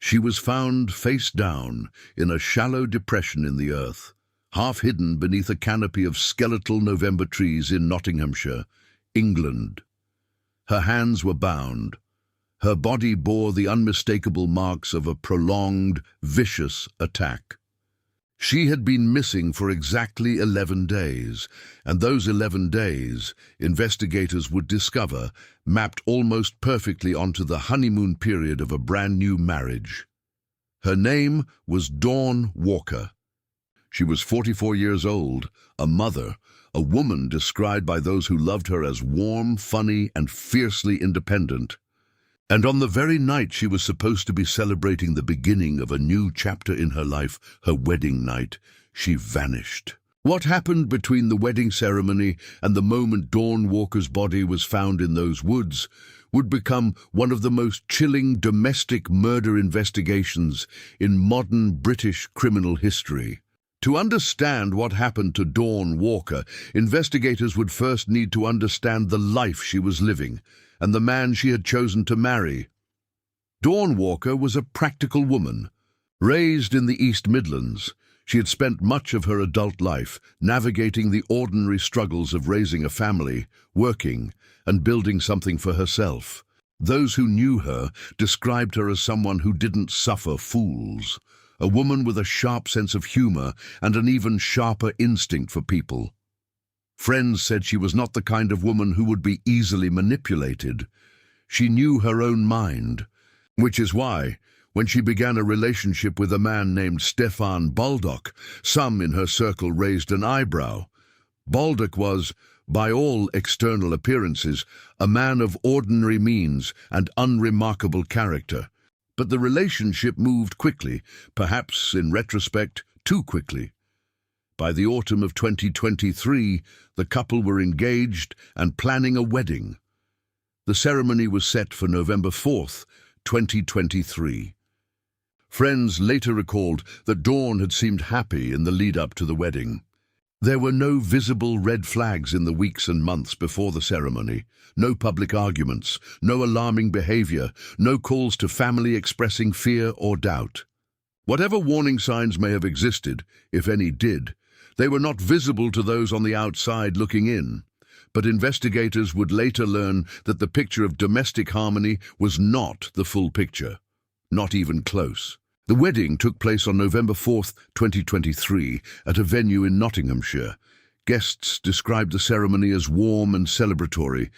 She was found face down in a shallow depression in the earth, half hidden beneath a canopy of skeletal November trees in Nottinghamshire, England. Her hands were bound. Her body bore the unmistakable marks of a prolonged, vicious attack. She had been missing for exactly 11 days, and those 11 days, investigators would discover, mapped almost perfectly onto the honeymoon period of a brand new marriage. Her name was Dawn Walker. She was 44 years old, a mother, a woman described by those who loved her as warm, funny, and fiercely independent. And on the very night she was supposed to be celebrating the beginning of a new chapter in her life, her wedding night, she vanished. What happened between the wedding ceremony and the moment Dawn Walker's body was found in those woods would become one of the most chilling domestic murder investigations in modern British criminal history. To understand what happened to Dawn Walker, investigators would first need to understand the life she was living and the man she had chosen to marry. Dawn Walker was a practical woman. Raised in the East Midlands, she had spent much of her adult life navigating the ordinary struggles of raising a family, working, and building something for herself. Those who knew her described her as someone who didn't suffer fools, a woman with a sharp sense of humor and an even sharper instinct for people. Friends said she was not the kind of woman who would be easily manipulated. She knew her own mind, which is why, when she began a relationship with a man named Stefan Baldock, some in her circle raised an eyebrow. Baldock was, by all external appearances, a man of ordinary means and unremarkable character. But the relationship moved quickly, perhaps, in retrospect, too quickly. By the autumn of 2023, the couple were engaged and planning a wedding. The ceremony was set for November 4th, 2023. Friends later recalled that Dawn had seemed happy in the lead-up to the wedding. There were no visible red flags in the weeks and months before the ceremony, no public arguments, no alarming behavior, no calls to family expressing fear or doubt. Whatever warning signs may have existed, if any did, they were not visible to those on the outside looking in. But investigators would later learn that the picture of domestic harmony was not the full picture, not even close. The wedding took place on November 4th, 2023, at a venue in Nottinghamshire. Guests described the ceremony as warm and celebratory.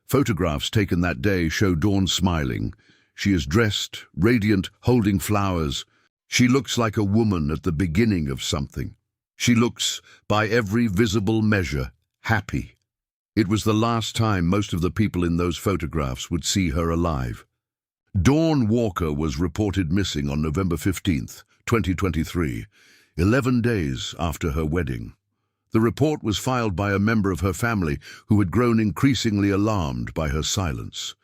Photographs taken that day show Dawn smiling. She is dressed, radiant, holding flowers. She looks like a woman at the beginning of something. She looks, by every visible measure, happy. It was the last time most of the people in those photographs would see her alive. Dawn Walker was reported missing on November 15th, 2023, 11 days after her wedding. The report was filed by a member of her family who had grown increasingly alarmed by her silence.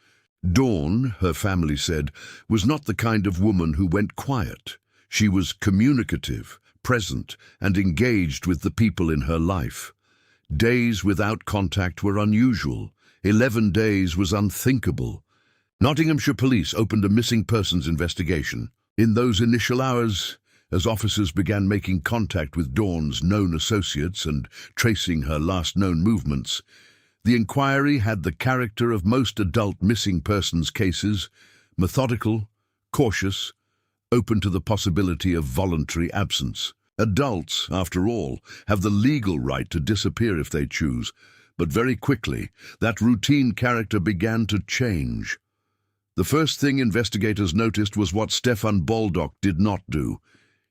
Dawn, her family said, was not the kind of woman who went quiet. She was communicative, present, and engaged with the people in her life. Days without contact were unusual. 11 days was unthinkable. Nottinghamshire police opened a missing persons investigation. In those initial hours, as officers began making contact with Dawn's known associates and tracing her last known movements, the inquiry had the character of most adult missing persons cases: methodical, cautious, open to the possibility of voluntary absence. Adults, after all, have the legal right to disappear if they choose, but very quickly, that routine character began to change. The first thing investigators noticed was what Stefan Baldock did not do.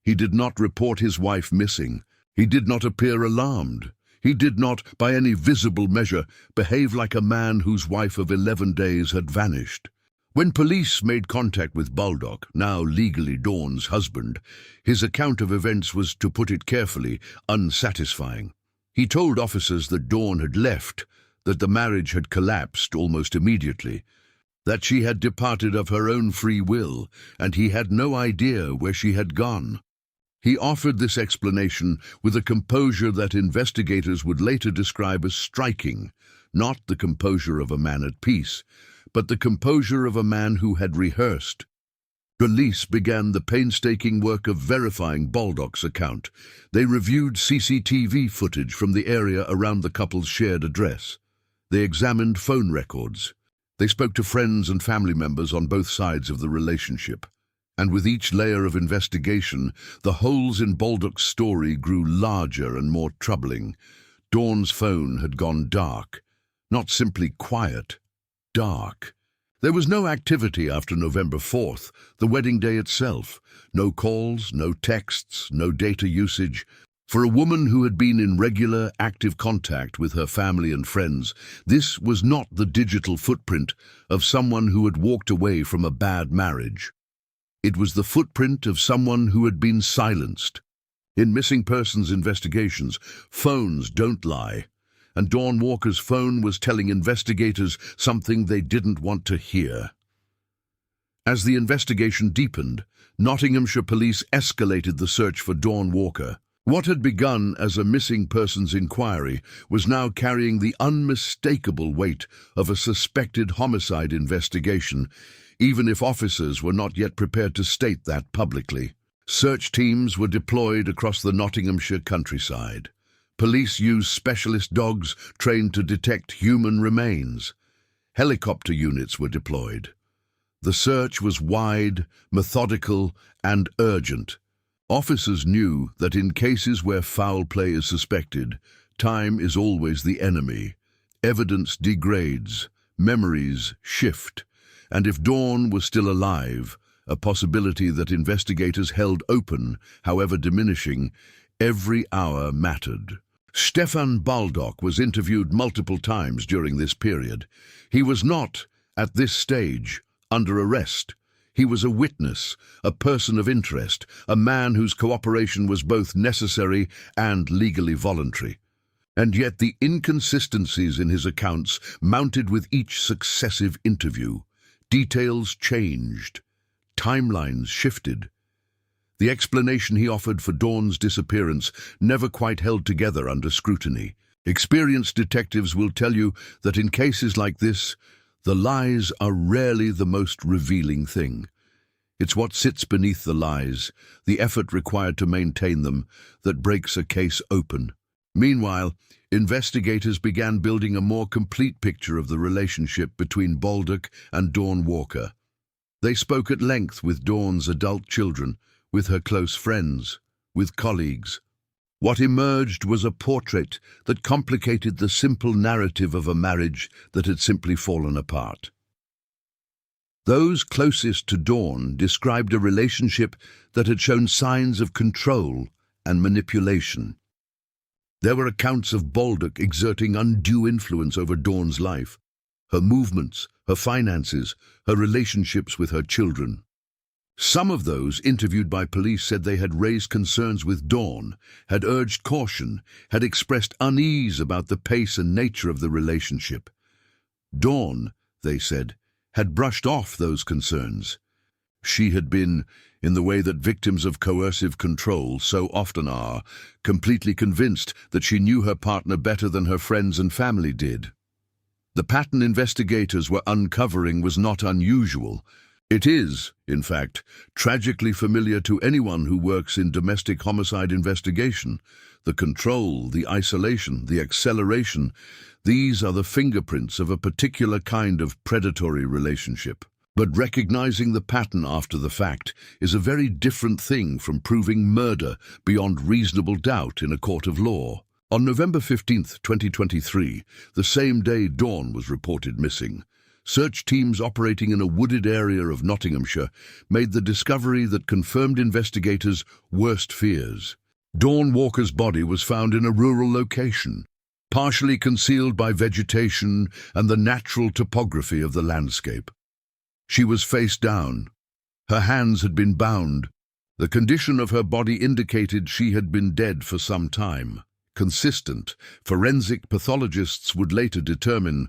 He did not report his wife missing. He did not appear alarmed. He did not, by any visible measure, behave like a man whose wife of 11 days had vanished. When police made contact with Baldock, now legally Dawn's husband, his account of events was, to put it carefully, unsatisfying. He told officers that Dawn had left, that the marriage had collapsed almost immediately, that she had departed of her own free will, and he had no idea where she had gone. He offered this explanation with a composure that investigators would later describe as striking, not the composure of a man at peace, but the composure of a man who had rehearsed. Police began the painstaking work of verifying Baldock's account. They reviewed CCTV footage from the area around the couple's shared address. They examined phone records. They spoke to friends and family members on both sides of the relationship. And with each layer of investigation, the holes in Baldock's story grew larger and more troubling. Dawn's phone had gone dark. Not simply quiet, dark. There was no activity after November 4th, the wedding day itself. No calls, no texts, no data usage. For a woman who had been in regular, active contact with her family and friends, this was not the digital footprint of someone who had walked away from a bad marriage. It was the footprint of someone who had been silenced. In missing persons investigations, phones don't lie. And Dawn Walker's phone was telling investigators something they didn't want to hear. As the investigation deepened, Nottinghamshire police escalated the search for Dawn Walker. What had begun as a missing persons inquiry was now carrying the unmistakable weight of a suspected homicide investigation, even if officers were not yet prepared to state that publicly. Search teams were deployed across the Nottinghamshire countryside. Police used specialist dogs trained to detect human remains. Helicopter units were deployed. The search was wide, methodical, and urgent. Officers knew that in cases where foul play is suspected, time is always the enemy. Evidence degrades, memories shift, and if Dawn was still alive, a possibility that investigators held open, however diminishing, every hour mattered. Stefan Baldock was interviewed multiple times during this period. He was not, at this stage, under arrest. He was a witness, a person of interest, a man whose cooperation was both necessary and legally voluntary. And yet the inconsistencies in his accounts mounted with each successive interview. Details changed. Timelines shifted. The explanation he offered for Dawn's disappearance never quite held together under scrutiny. Experienced detectives will tell you that in cases like this, the lies are rarely the most revealing thing. It's what sits beneath the lies, the effort required to maintain them, that breaks a case open. Meanwhile, investigators began building a more complete picture of the relationship between Baldock and Dawn Walker. They spoke at length with Dawn's adult children, with her close friends, with colleagues. What emerged was a portrait that complicated the simple narrative of a marriage that had simply fallen apart. Those closest to Dawn described a relationship that had shown signs of control and manipulation. There were accounts of Baldock exerting undue influence over Dawn's life, her movements, her finances, her relationships with her children. Some of those interviewed by police said they had raised concerns with Dawn, had urged caution, had expressed unease about the pace and nature of the relationship. Dawn, they said, had brushed off those concerns. She had been, in the way that victims of coercive control so often are, completely convinced that she knew her partner better than her friends and family did. The pattern investigators were uncovering was not unusual. It is, in fact, tragically familiar to anyone who works in domestic homicide investigation. The control, the isolation, the acceleration, these are the fingerprints of a particular kind of predatory relationship. But recognizing the pattern after the fact is a very different thing from proving murder beyond reasonable doubt in a court of law. On November 15, 2023, the same day Dawn was reported missing, search teams operating in a wooded area of Nottinghamshire made the discovery that confirmed investigators' worst fears. Dawn Walker's body was found in a rural location, partially concealed by vegetation and the natural topography of the landscape. She was face down. Her hands had been bound. The condition of her body indicated she had been dead for some time. Consistent, forensic pathologists would later determine,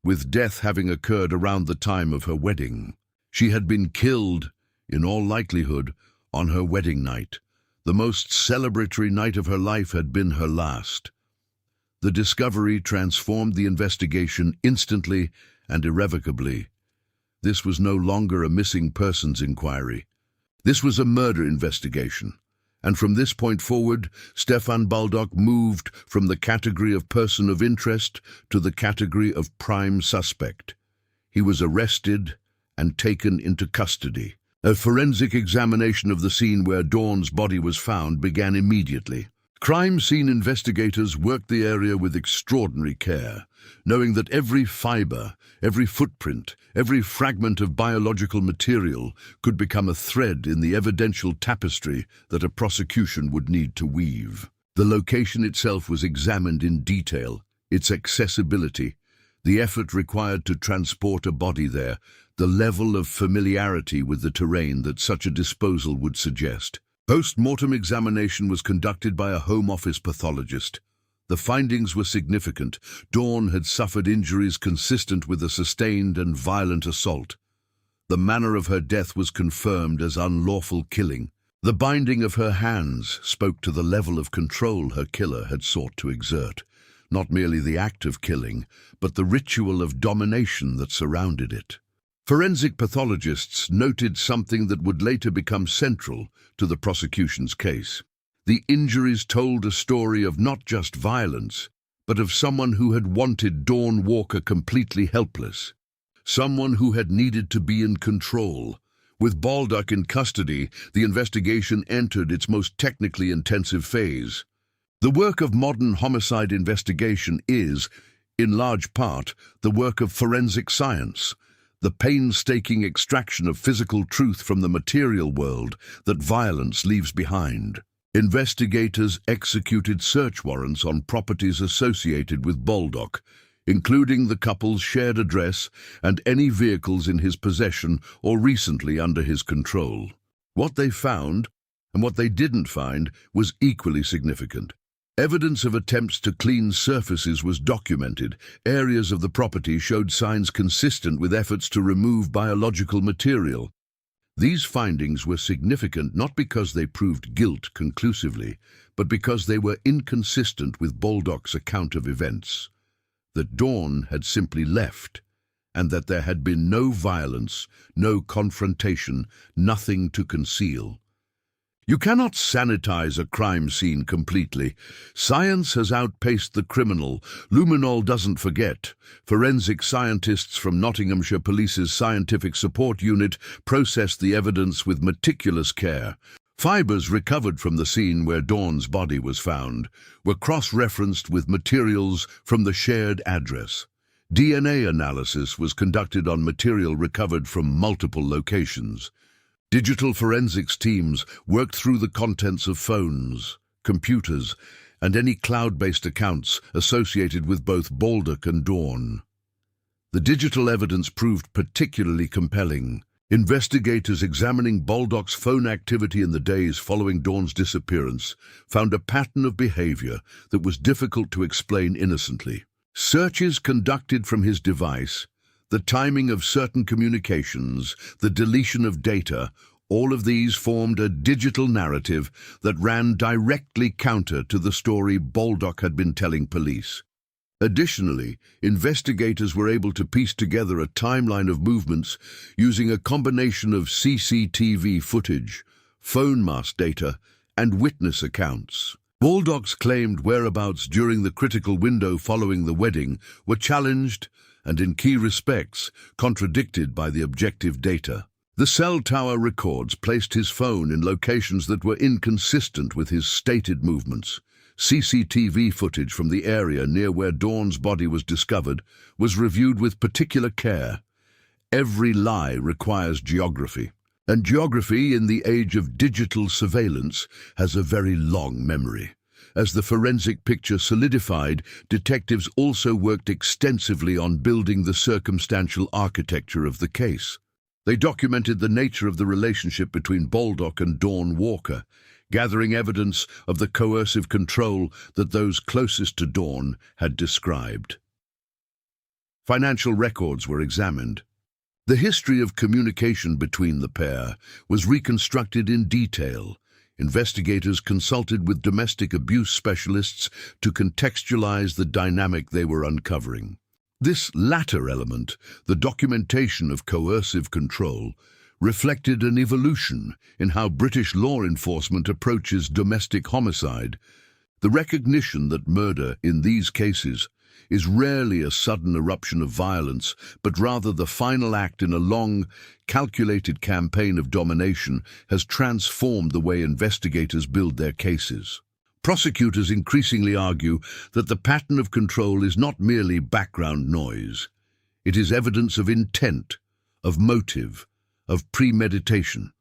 with death having occurred around the time of her wedding. She had been killed, in all likelihood, on her wedding night. The most celebratory night of her life had been her last. The discovery transformed the investigation instantly and irrevocably. This was no longer a missing persons inquiry. This was a murder investigation, and from this point forward, Stefan Baldock moved from the category of person of interest to the category of prime suspect. He was arrested and taken into custody. A forensic examination of the scene where Dawn's body was found began immediately. Crime scene investigators worked the area with extraordinary care, knowing that every fiber, every footprint, every fragment of biological material could become a thread in the evidential tapestry that a prosecution would need to weave. The location itself was examined in detail, its accessibility, the effort required to transport a body there, the level of familiarity with the terrain that such a disposal would suggest. Post-mortem examination was conducted by a Home Office pathologist. The findings were significant. Dawn had suffered injuries consistent with a sustained and violent assault. The manner of her death was confirmed as unlawful killing. The binding of her hands spoke to the level of control her killer had sought to exert. Not merely the act of killing, but the ritual of domination that surrounded it. Forensic pathologists noted something that would later become central to the prosecution's case. The injuries told a story of not just violence, but of someone who had wanted Dawn Walker completely helpless. Someone who had needed to be in control. With Baldock in custody, the investigation entered its most technically intensive phase. The work of modern homicide investigation is, in large part, the work of forensic science, the painstaking extraction of physical truth from the material world that violence leaves behind. Investigators executed search warrants on properties associated with Baldock, including the couple's shared address and any vehicles in his possession or recently under his control. What they found, and what they didn't find, was equally significant. Evidence of attempts to clean surfaces was documented. Areas of the property showed signs consistent with efforts to remove biological material. These findings were significant not because they proved guilt conclusively, but because they were inconsistent with Baldock's account of events. That Dawn had simply left, and that there had been no violence, no confrontation, nothing to conceal. You cannot sanitize a crime scene completely. Science has outpaced the criminal. Luminol doesn't forget. Forensic scientists from Nottinghamshire Police's Scientific Support Unit processed the evidence with meticulous care. Fibers recovered from the scene where Dawn's body was found were cross-referenced with materials from the shared address. DNA analysis was conducted on material recovered from multiple locations. Digital forensics teams worked through the contents of phones, computers, and any cloud-based accounts associated with both Baldock and Dawn. The digital evidence proved particularly compelling. Investigators examining Baldock's phone activity in the days following Dawn's disappearance found a pattern of behavior that was difficult to explain innocently. Searches conducted from his device, the timing of certain communications, the deletion of data, all of these formed a digital narrative that ran directly counter to the story Baldock had been telling police. Additionally, investigators were able to piece together a timeline of movements using a combination of CCTV footage, phone mast data, and witness accounts. Baldock's claimed whereabouts during the critical window following the wedding were challenged and in key respects contradicted by the objective data. The cell tower records placed his phone in locations that were inconsistent with his stated movements. CCTV footage from the area near where Dawn's body was discovered was reviewed with particular care. Every lie requires geography, and geography in the age of digital surveillance has a very long memory. As the forensic picture solidified, detectives also worked extensively on building the circumstantial architecture of the case. They documented the nature of the relationship between Baldock and Dawn Walker, gathering evidence of the coercive control that those closest to Dawn had described. Financial records were examined. The history of communication between the pair was reconstructed in detail. Investigators consulted with domestic abuse specialists to contextualize the dynamic they were uncovering. This latter element, the documentation of coercive control, reflected an evolution in how British law enforcement approaches domestic homicide. The recognition that murder, in these cases, is rarely a sudden eruption of violence, but rather the final act in a long, calculated campaign of domination, has transformed the way investigators build their cases. Prosecutors increasingly argue that the pattern of control is not merely background noise. It is evidence of intent, of motive, of premeditation.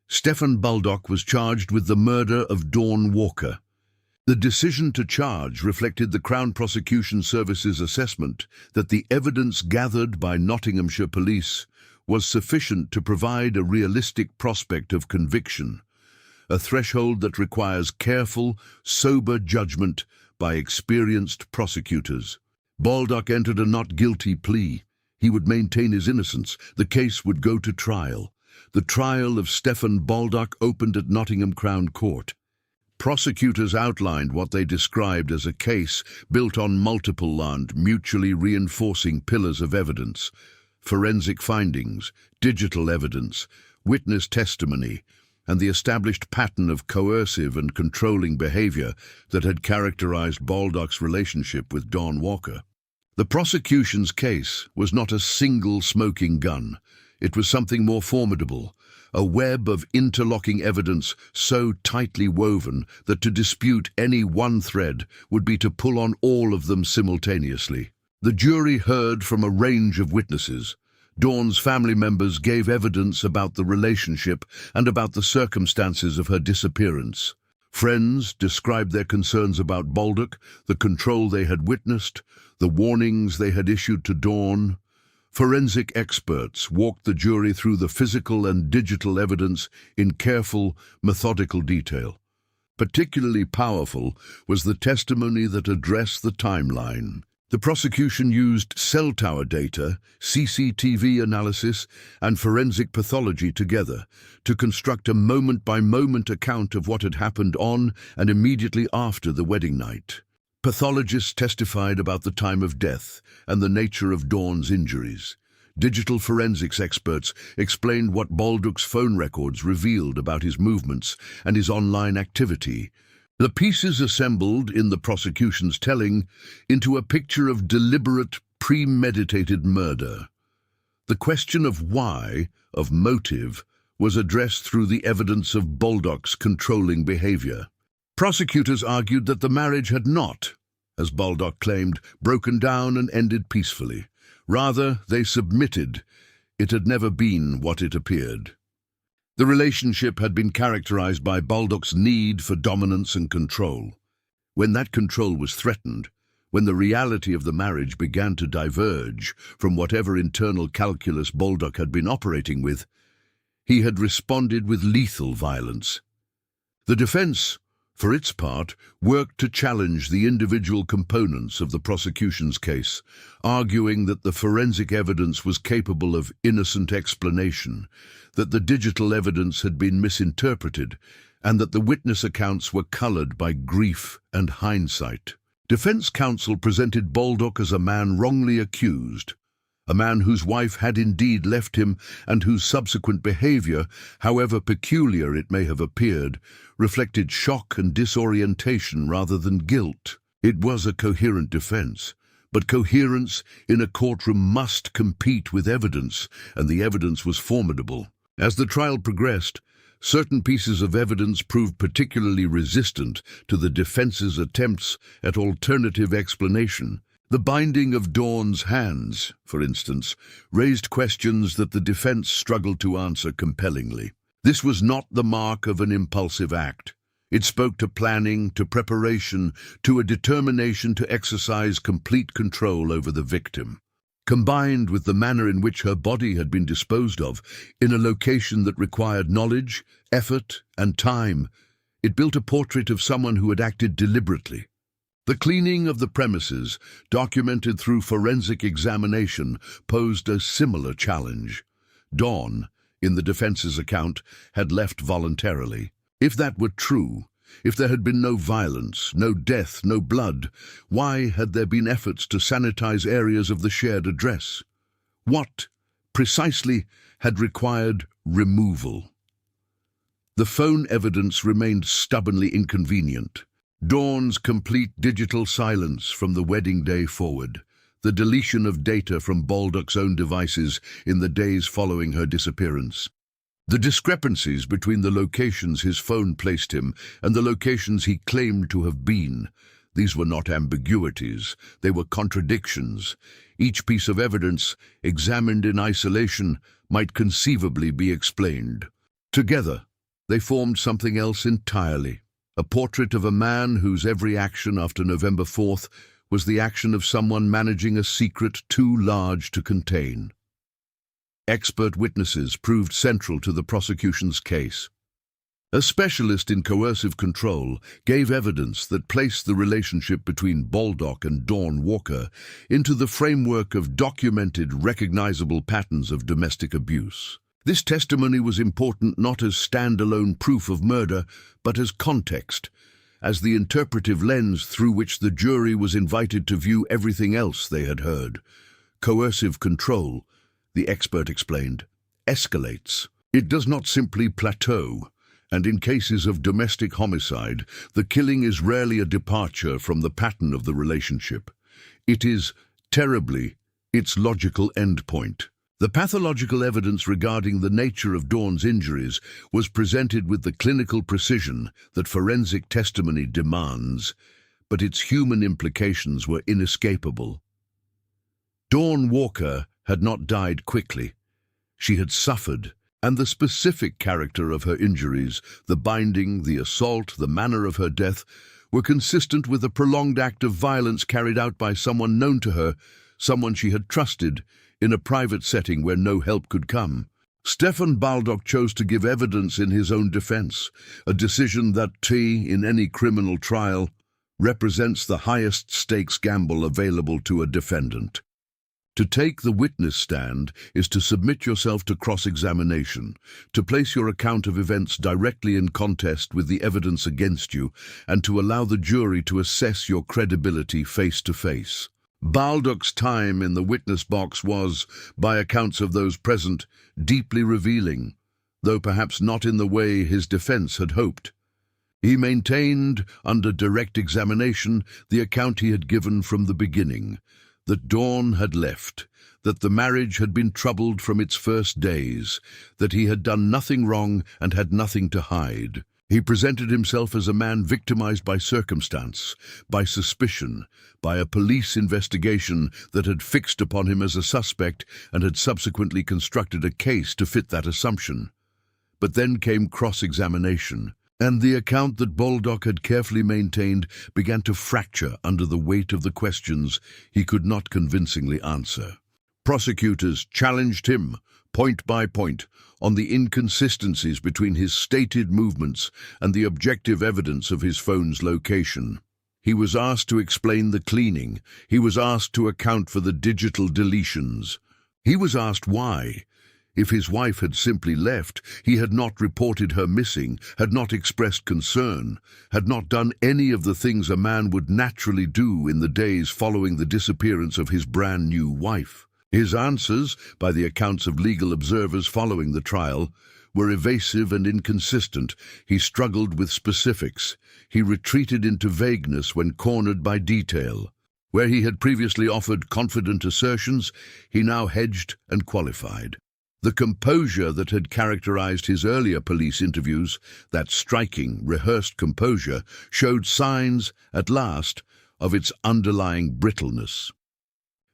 Stephen Baldock was charged with the murder of Dawn Walker. The decision to charge reflected the Crown Prosecution Service's assessment that the evidence gathered by Nottinghamshire police was sufficient to provide a realistic prospect of conviction, a threshold that requires careful, sober judgment by experienced prosecutors. Baldock entered a not guilty plea. He would maintain his innocence. The case would go to trial. The trial of Stephen Baldock opened at Nottingham Crown Court. Prosecutors outlined what they described as a case built on multiple and mutually reinforcing pillars of evidence: forensic findings, digital evidence, witness testimony, and the established pattern of coercive and controlling behavior that had characterized Baldock's relationship with Dawn Walker. The prosecution's case was not a single smoking gun. It was something more formidable, a web of interlocking evidence so tightly woven that to dispute any one thread would be to pull on all of them simultaneously. The jury heard from a range of witnesses. Dawn's family members gave evidence about the relationship and about the circumstances of her disappearance. Friends described their concerns about Baldock, the control they had witnessed, the warnings they had issued to Dawn. Forensic experts walked the jury through the physical and digital evidence in careful, methodical detail. Particularly powerful was the testimony that addressed the timeline. The prosecution used cell tower data, CCTV analysis, and forensic pathology together to construct a moment-by-moment account of what had happened on and immediately after the wedding night. Pathologists testified about the time of death and the nature of Dawn's injuries. Digital forensics experts explained what Baldock's phone records revealed about his movements and his online activity. The pieces assembled in the prosecution's telling into a picture of deliberate, premeditated murder. The question of why, of motive, was addressed through the evidence of Baldock's controlling behavior. Prosecutors argued that the marriage had not, as Baldock claimed, broken down and ended peacefully. Rather, they submitted. It had never been what it appeared. The relationship had been characterized by Baldock's need for dominance and control. When that control was threatened, when the reality of the marriage began to diverge from whatever internal calculus Baldock had been operating with, he had responded with lethal violence. The defense, for its part, worked to challenge the individual components of the prosecution's case, arguing that the forensic evidence was capable of innocent explanation, that the digital evidence had been misinterpreted, and that the witness accounts were colored by grief and hindsight. Defense counsel presented Baldock as a man wrongly accused, a man whose wife had indeed left him and whose subsequent behavior, however peculiar it may have appeared, reflected shock and disorientation rather than guilt. It was a coherent defense, but coherence in a courtroom must compete with evidence, and the evidence was formidable. As the trial progressed, certain pieces of evidence proved particularly resistant to the defense's attempts at alternative explanation. The binding of Dawn's hands, for instance, raised questions that the defense struggled to answer compellingly. This was not the mark of an impulsive act. It spoke to planning, to preparation, to a determination to exercise complete control over the victim. Combined with the manner in which her body had been disposed of, in a location that required knowledge, effort, and time, it built a portrait of someone who had acted deliberately. The cleaning of the premises, documented through forensic examination, posed a similar challenge. Dawn, in the defense's account, had left voluntarily. If that were true, if there had been no violence, no death, no blood, why had there been efforts to sanitize areas of the shared address? What, precisely, had required removal. The phone evidence remained stubbornly inconvenient. Dawn's complete digital silence from the wedding day forward, the deletion of data from Baldock's own devices in the days following her disappearance. The discrepancies between the locations his phone placed him and the locations he claimed to have been. These were not ambiguities, they were contradictions. Each piece of evidence, examined in isolation, might conceivably be explained. Together, they formed something else entirely, a portrait of a man whose every action after November 4th was the action of someone managing a secret too large to contain. Expert witnesses proved central to the prosecution's case. A specialist in coercive control gave evidence that placed the relationship between Baldock and Dawn Walker into the framework of documented, recognizable patterns of domestic abuse. This testimony was important not as standalone proof of murder, but as context, as the interpretive lens through which the jury was invited to view everything else they had heard. Coercive control, the expert explained, escalates. It does not simply plateau, and in cases of domestic homicide, the killing is rarely a departure from the pattern of the relationship. It is, terribly, its logical endpoint. The pathological evidence regarding the nature of Dawn's injuries was presented with the clinical precision that forensic testimony demands, but its human implications were inescapable. Dawn Walker had not died quickly. She had suffered, and the specific character of her injuries, the binding, the assault, the manner of her death, were consistent with a prolonged act of violence carried out by someone known to her, someone she had trusted, in a private setting where no help could come. Stefan Baldock chose to give evidence in his own defense, a decision that, in any criminal trial, represents the highest stakes gamble available to a defendant. To take the witness stand is to submit yourself to cross-examination, to place your account of events directly in contest with the evidence against you, and to allow the jury to assess your credibility face to face. Baldock's time in the witness box was, by accounts of those present, deeply revealing, though perhaps not in the way his defense had hoped. He maintained, under direct examination, the account he had given from the beginning, that Dawn had left, that the marriage had been troubled from its first days, that he had done nothing wrong and had nothing to hide. He presented himself as a man victimized by circumstance, by suspicion, by a police investigation that had fixed upon him as a suspect and had subsequently constructed a case to fit that assumption. But then came cross-examination, and the account that Baldock had carefully maintained began to fracture under the weight of the questions he could not convincingly answer. Prosecutors challenged him, point by point, on the inconsistencies between his stated movements and the objective evidence of his phone's location. He was asked to explain the cleaning. He was asked to account for the digital deletions. He was asked why. If his wife had simply left, he had not reported her missing, had not expressed concern, had not done any of the things a man would naturally do in the days following the disappearance of his brand-new wife. His answers, by the accounts of legal observers following the trial, were evasive and inconsistent. He struggled with specifics. He retreated into vagueness when cornered by detail. Where he had previously offered confident assertions, he now hedged and qualified. The composure that had characterized his earlier police interviews, that striking, rehearsed composure, showed signs, at last, of its underlying brittleness.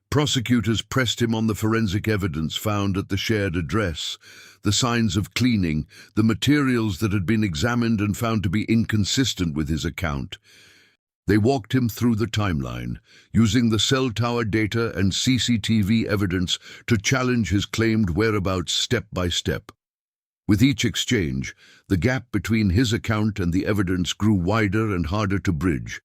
Prosecutors pressed him on the forensic evidence found at the shared address, the signs of cleaning, the materials that had been examined and found to be inconsistent with his account. They walked him through the timeline, using the cell tower data and CCTV evidence to challenge his claimed whereabouts step by step. With each exchange, the gap between his account and the evidence grew wider and harder to bridge.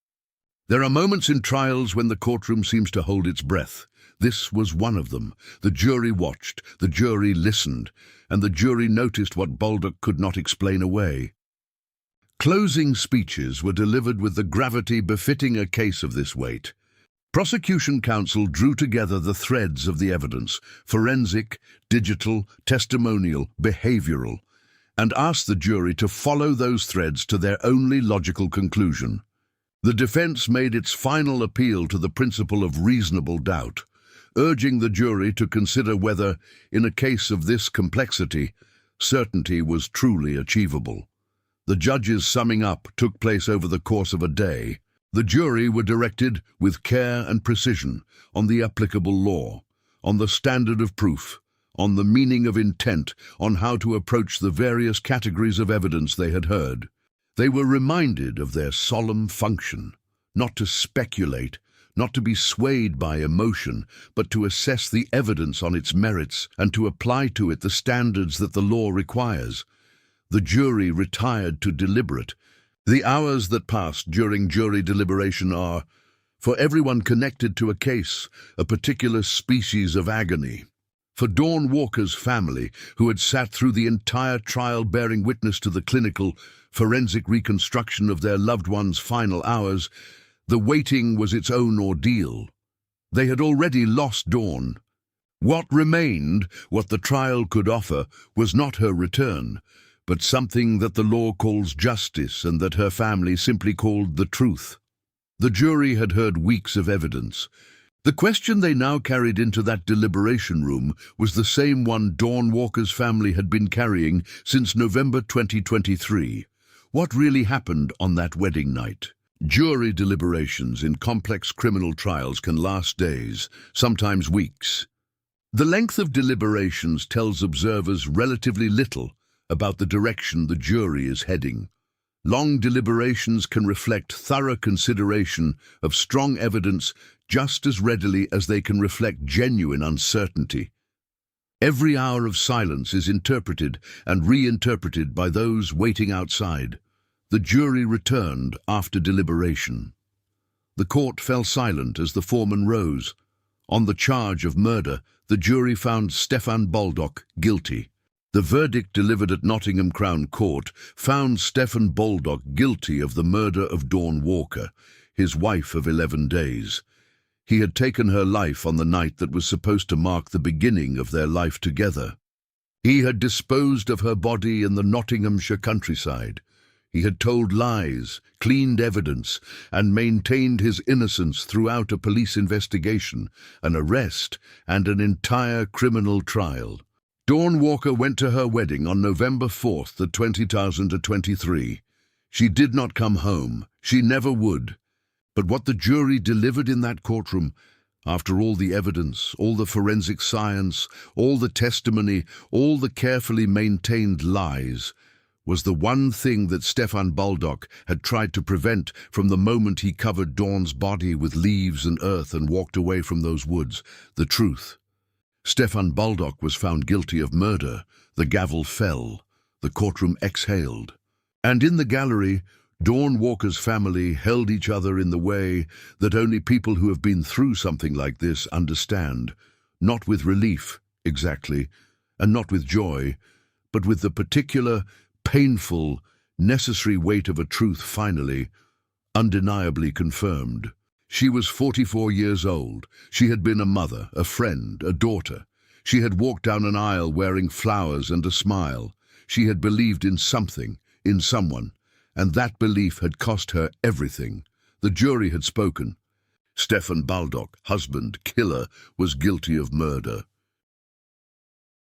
There are moments in trials when the courtroom seems to hold its breath. This was one of them. The jury watched, the jury listened, and the jury noticed what Baldock could not explain away. Closing speeches were delivered with the gravity befitting a case of this weight. Prosecution counsel drew together the threads of the evidence, forensic, digital, testimonial, behavioral, and asked the jury to follow those threads to their only logical conclusion. The defense made its final appeal to the principle of reasonable doubt, urging the jury to consider whether, in a case of this complexity, certainty was truly achievable. The judges' summing up took place over the course of a day. The jury were directed, with care and precision, on the applicable law, on the standard of proof, on the meaning of intent, on how to approach the various categories of evidence they had heard. They were reminded of their solemn function, not to speculate, not to be swayed by emotion, but to assess the evidence on its merits and to apply to it the standards that the law requires. The jury retired to deliberate. The hours that passed during jury deliberation are, for everyone connected to a case, a particular species of agony. For Dawn Walker's family, who had sat through the entire trial bearing witness to the clinical, forensic reconstruction of their loved one's final hours, the waiting was its own ordeal. They had already lost Dawn. What remained, what the trial could offer, was not her return, but something that the law calls justice and that her family simply called the truth. The jury had heard weeks of evidence. The question they now carried into that deliberation room was the same one Dawn Walker's family had been carrying since November 2023. What really happened on that wedding night? Jury deliberations in complex criminal trials can last days, sometimes weeks. The length of deliberations tells observers relatively little about the direction the jury is heading. Long deliberations can reflect thorough consideration of strong evidence just as readily as they can reflect genuine uncertainty. Every hour of silence is interpreted and reinterpreted by those waiting outside. The jury returned after deliberation. The court fell silent as the foreman rose. On the charge of murder, the jury found Stefan Baldock guilty. The verdict delivered at Nottingham Crown Court found Stefan Baldock guilty of the murder of Dawn Walker, his wife of 11 days. He had taken her life on the night that was supposed to mark the beginning of their life together. He had disposed of her body in the Nottinghamshire countryside. He had told lies, cleaned evidence, and maintained his innocence throughout a police investigation, an arrest, and an entire criminal trial. Dawn Walker went to her wedding on November 4th, 2023. She did not come home. She never would. But what the jury delivered in that courtroom, after all the evidence, all the forensic science, all the testimony, all the carefully maintained lies, was the one thing that Stefan Baldock had tried to prevent from the moment he covered Dawn's body with leaves and earth and walked away from those woods: the truth. Stefan Baldock was found guilty of murder. The gavel fell. The courtroom exhaled. And in the gallery, Dawn Walker's family held each other in the way that only people who have been through something like this understand, not with relief, exactly, and not with joy, but with the particular, painful, necessary weight of a truth finally, undeniably confirmed. She was 44 years old. She had been a mother, a friend, a daughter. She had walked down an aisle wearing flowers and a smile. She had believed in something, in someone, and that belief had cost her everything. The jury had spoken. Stefan Baldock, husband, killer, was guilty of murder.